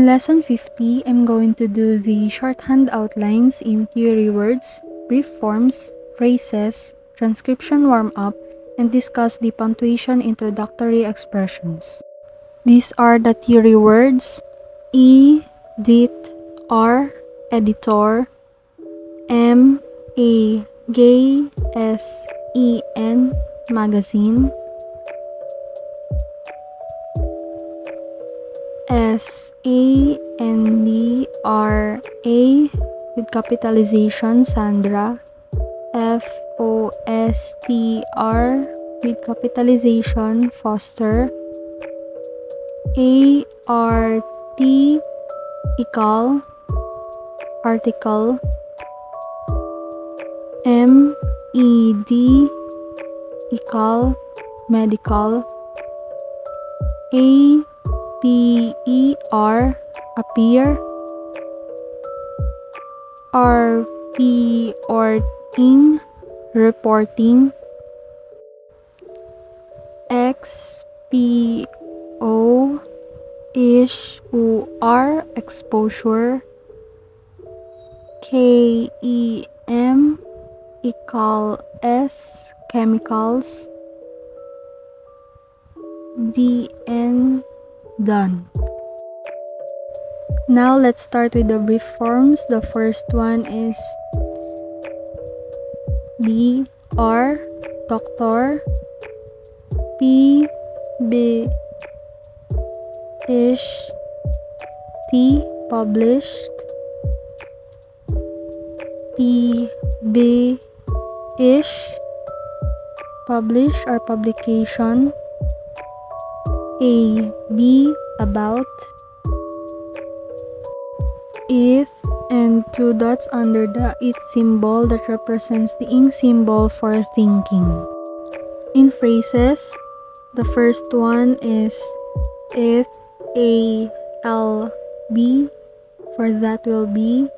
Lesson 50, I'm going to do the shorthand outlines in theory words, brief forms, phrases, transcription warm-up, and discuss the punctuation introductory expressions. These are the theory words: edit, R, editor, magazine, magazine, sandra with capitalization, Sandra, fostr with capitalization, Foster, article, article, med, medical, appear, reporting, exposure, chemicals, done. Now let's start with the brief forms. The first one is Dr. Doctor, published, published, publish or publication, about, it, and two dots under the it symbol that represents the ing symbol for thinking. In phrases, the first one is if, for that will be,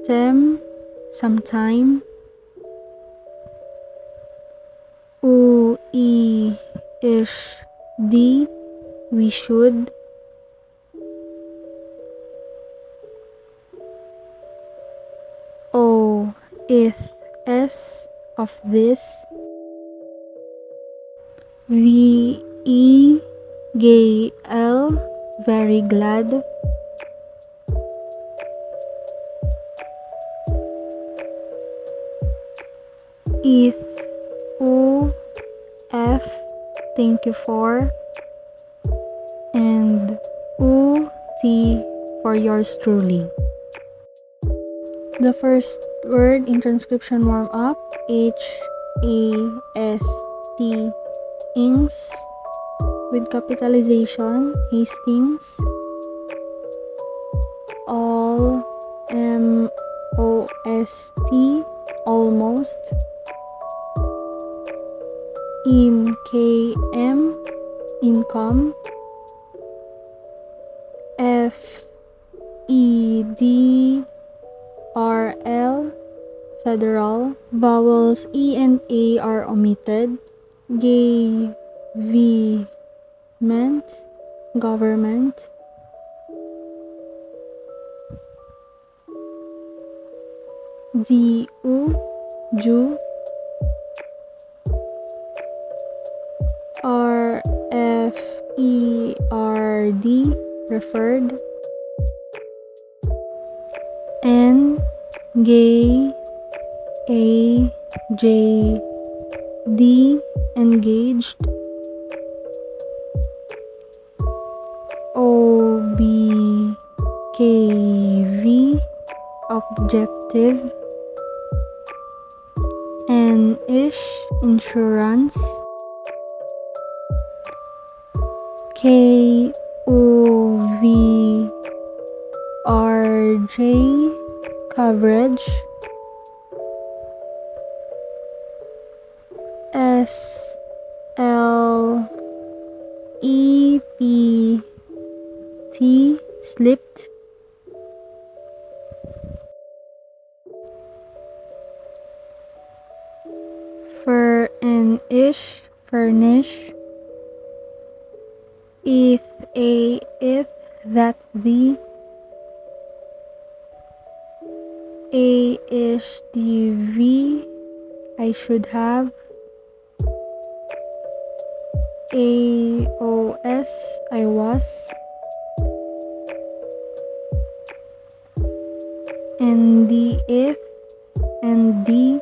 tem, sometime, we should, of this, very glad, thank you for, and for yours truly. The first word in transcription warm-up, Hastings, with capitalization, Hastings, almost, income, federal, vowels E and A are omitted, government, Jew, referred, engaged, objective, insurance, coverage, slipped, furnish, If a, if that the, a is the v I should have, a os I was, and the if and the,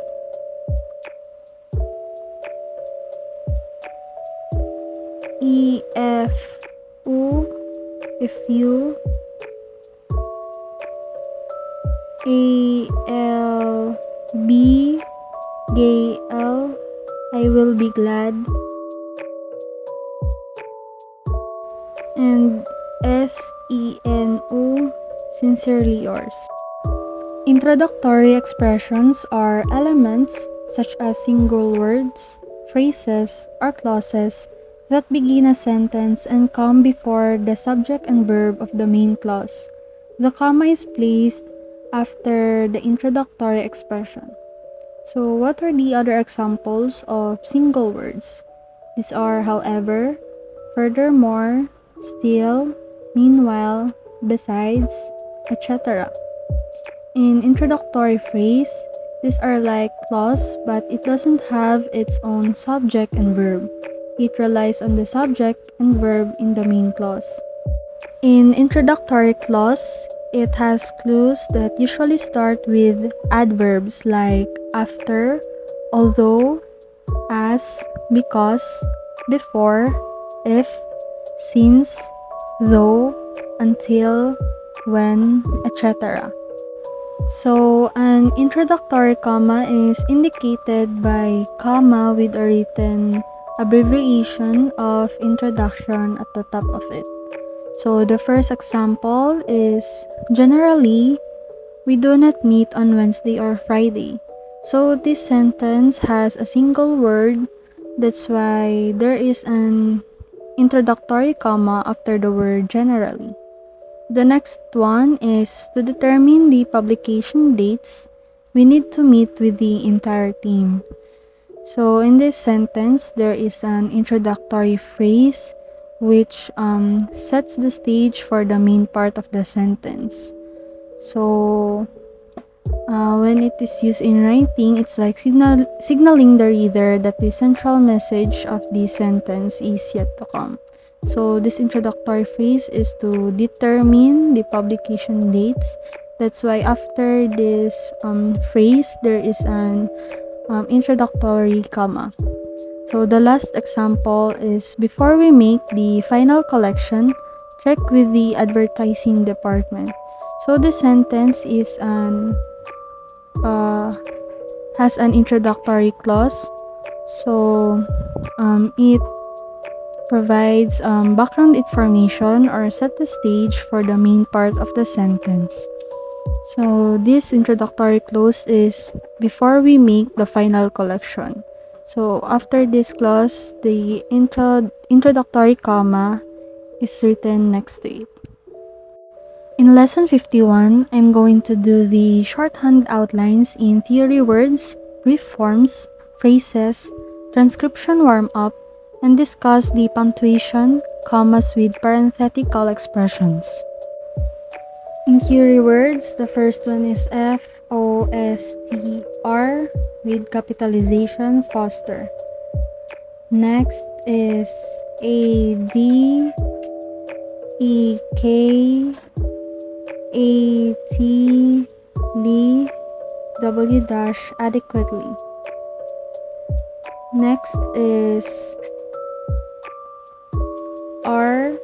if u if you, al b gay l I will be glad, and senu sincerely yours. Introductory expressions are elements such as single words, phrases, or clauses that begin a sentence and come before the subject and verb of the main clause. The comma is placed after the introductory expression. So, what are the other examples of single words? These are however, furthermore, still, meanwhile, besides, etc. In introductory phrase, these are like clause, but it doesn't have its own subject and verb. It relies on the subject and verb in the main clause. In introductory clause, it has clues that usually start with adverbs like after, although, as, because, before, if, since, though, until, when, etc. So, an introductory comma is indicated by comma with a written abbreviation of introduction at the top of it. So, the first example is generally, we do not meet on Wednesday or Friday. So, this sentence has a single word. That's why there is an introductory comma after the word generally. The next one is to determine the publication dates, we need to meet with the entire team. So in this sentence, there is an introductory phrase which sets the stage for the main part of the sentence. So when it is used in writing, it's like signaling the reader that the central message of the sentence is yet to come. So this introductory phrase is to determine the publication dates. That's why after this phrase, there is an introductory comma. So the last example is before we make the final collection, check with the advertising department. So the sentence is has an introductory clause. So it provides background information or set the stage for the main part of the sentence. So this introductory clause is before we make the final collection. So after this clause, the introductory comma is written next to it. In lesson 51, I'm going to do the shorthand outlines in theory words, brief forms, phrases, transcription warm-up, and discuss the punctuation, commas with parenthetical expressions. In theory words, the first one is FOSTR with capitalization foster. Next is ADEK AT W dash adequately. Next is RBELD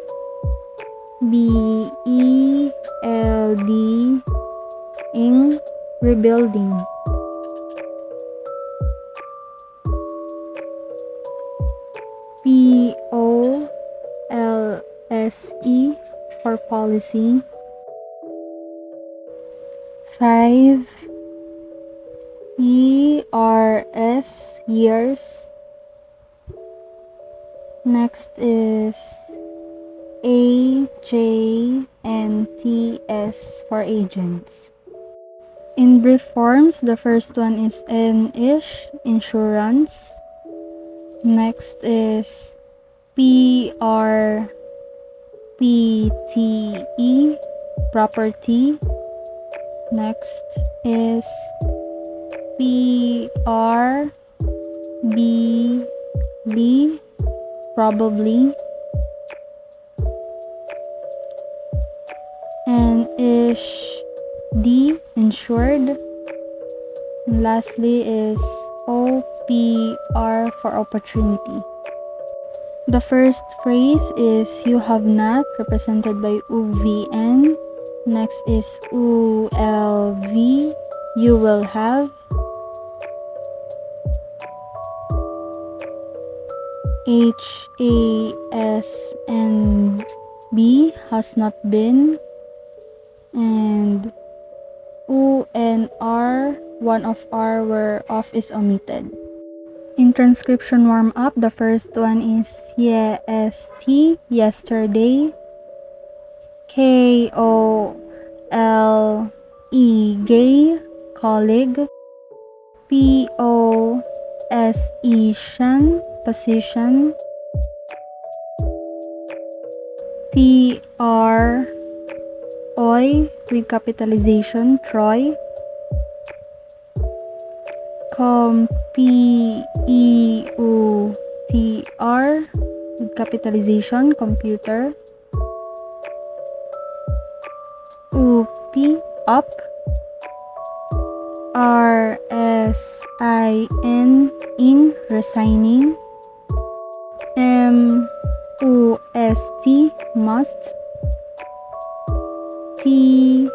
ing rebuilding. POLSE for policy. 5 ERS years. Next is AJNTS for agents. In brief forms, the first one is N-ish, insurance. Next is PRSS, PTE, property. Next is PRBD, probably. And ISHD, insured. And lastly is OPR for opportunity. The first phrase is you have not, represented by UVN. Next is ULV, you will have. HASNB, has not been. And UNR, one of R where off is omitted. In transcription warm-up, the first one is YEST, yesterday. KOLE, gay, colleague. POSETION, position. TROY, with capitalization, Troy. COMPUTER, with capitalization, computer. UP, up. RSIN, in, resigning. MUST, must. TRE,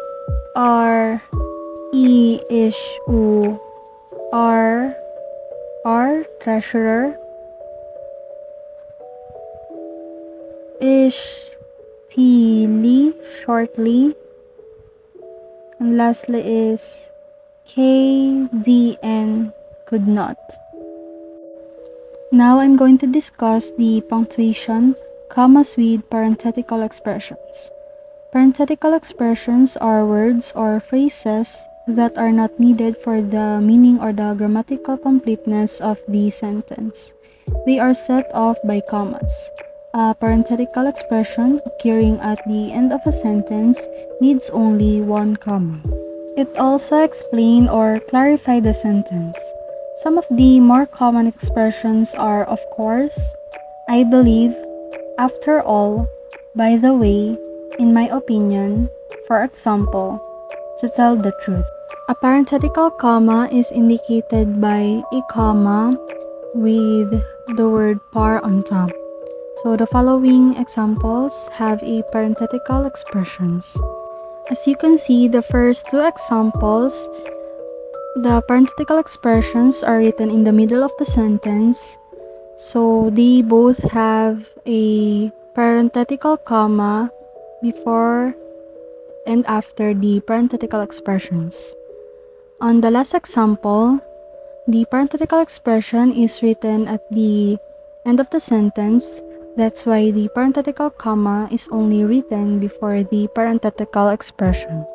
issue. R, treasurer. ISHTLY, shortly. And lastly is KDN, could not. Now I'm going to discuss the punctuation, commas with parenthetical expressions. Parenthetical expressions are words or phrases that are not needed for the meaning or the grammatical completeness of the sentence. They are set off by commas. A parenthetical expression occurring at the end of a sentence needs only one comma. It also explains or clarifies the sentence. Some of the more common expressions are, of course, I believe, after all, by the way, in my opinion, for example, to tell the truth. A parenthetical comma is indicated by a comma with the word par on top. So the following examples have a parenthetical expressions. As you can see, the first two examples, the parenthetical expressions are written in the middle of the sentence. So they both have a parenthetical comma before and after the parenthetical expressions. On the last example, the parenthetical expression is written at the end of the sentence. That's why the parenthetical comma is only written before the parenthetical expression.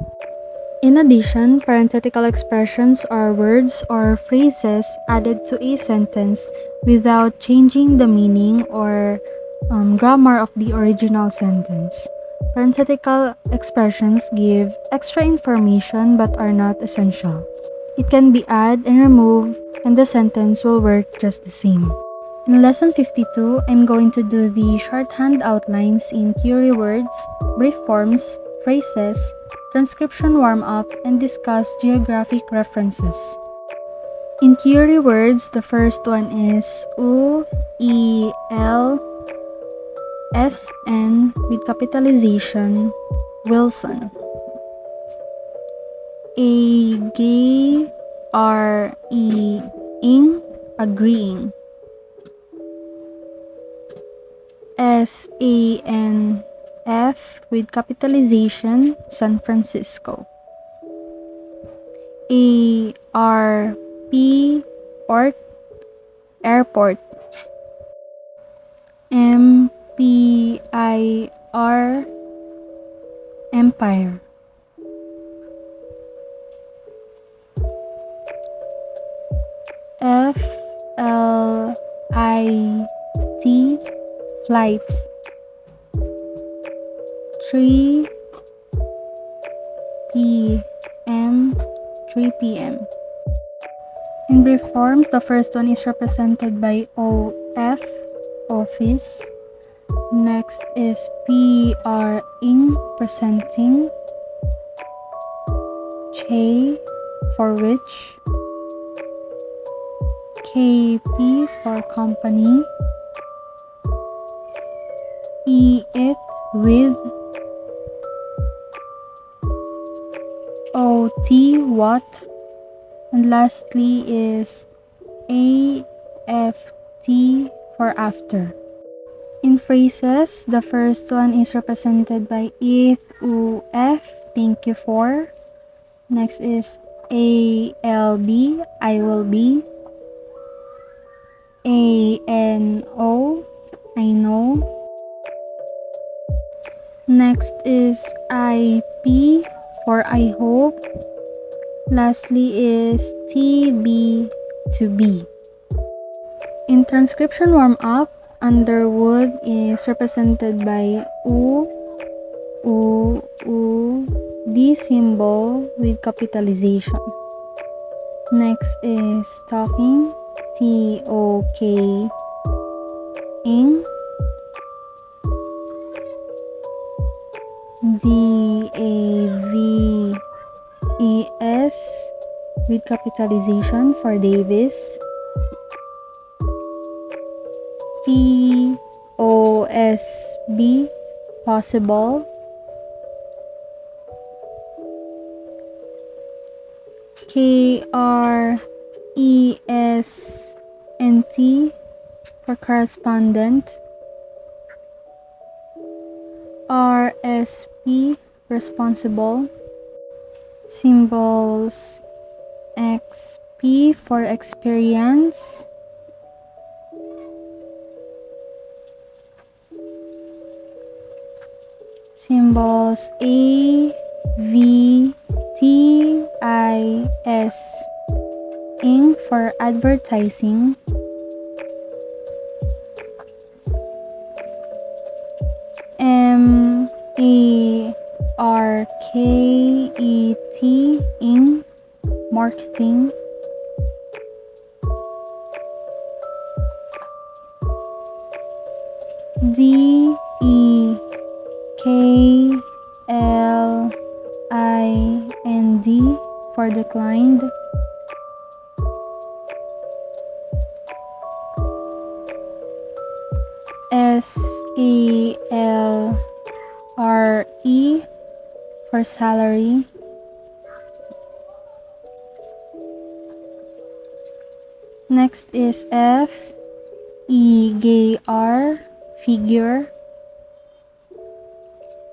In addition, parenthetical expressions are words or phrases added to a sentence without changing the meaning or grammar of the original sentence. Parenthetical expressions give extra information but are not essential. It can be added and removed, and the sentence will work just the same. In lesson 52, I'm going to do the shorthand outlines in theory words, brief forms, phrases, transcription warm-up, and discuss geographic references. In theory words, the first one is UELSN with capitalization, Wilson. AGRE, ing, agreeing. SANF with capitalization, San Francisco. ARP, port, airport. MPIR, empire. FLIT, flight. 3 p.m. 3 p.m. In brief forms, the first one is represented by OF, office. Next is PR, ing, presenting. J for which. KP for company. It, with. OT, what. And lastly is AFT for after. In phrases, the first one is represented by if, uf, thank you for. Next is ALB, I will be. ANO, I know. Next is IP for I hope. Lastly is TB, to be. In transcription warm-up, Underwood is represented by D symbol with capitalization. Next is talking, TOK, ing. DAVES with capitalization for Davis. POSB, possible. KRESNT for correspondent. RSP, responsible. Symbols XP for experience. Symbols AVTIS, ing for advertising. MARKET, ing, marketing. DEKLIND for declined. SALRE for salary. Next is FEGR, figure.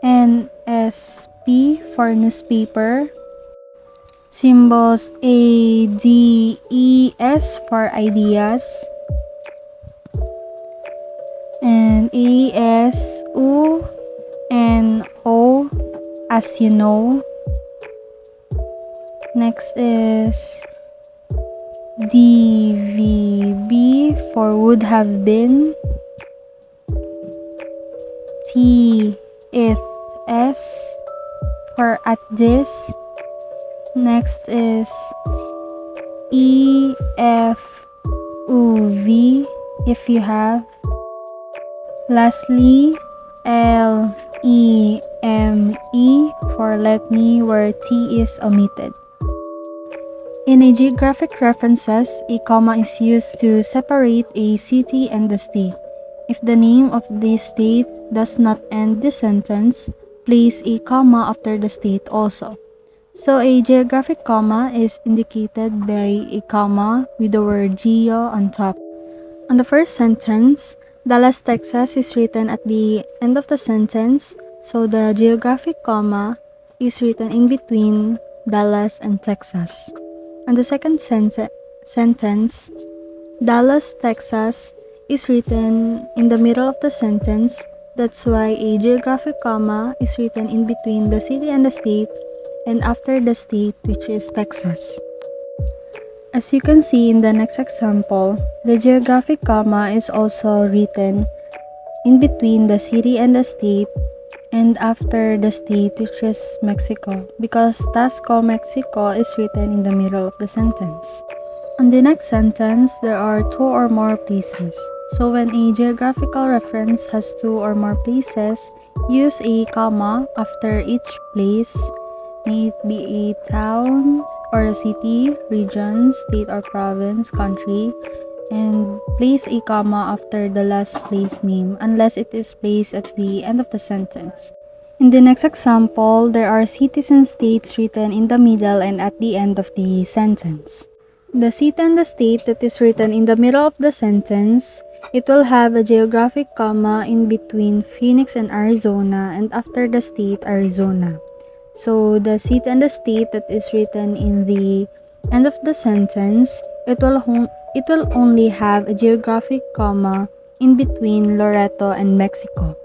NSP for newspaper. Symbols ADES for ideas. And ASUNO, as you know. Next is DVB for would have been. TFS for at this. Next is EFUV, if you have. Lastly, LEME for let me, where T is omitted. In a geographic references, a comma is used to separate a city and the state. If the name of the state does not end the sentence, place a comma after the state also. So a geographic comma is indicated by a comma with the word geo on top. On the first sentence, Dallas, Texas is written at the end of the sentence, so the geographic comma is written in between Dallas and Texas. On the second sentence, Dallas, Texas is written in the middle of the sentence. That's why a geographic comma is written in between the city and the state and after the state, which is Texas. As you can see in the next example, the geographic comma is also written in between the city and the state And after the state, which is Mexico, because Tasco, Mexico is written in the middle of the sentence. On the next sentence, there are two or more places. So when a geographical reference has two or more places, use a comma after each place, may it be a town or a city, region, state or province, country, and place a comma after the last place name unless it is placed at the end of the sentence. In the next example, there are cities and states written in the middle and at the end of the sentence. The city and the state that is written in the middle of the sentence, it will have a geographic comma in between Phoenix and Arizona and after the state Arizona. So the city and the state that is written in the end of the sentence, it will only have a geographic comma in between Loreto and Mexico.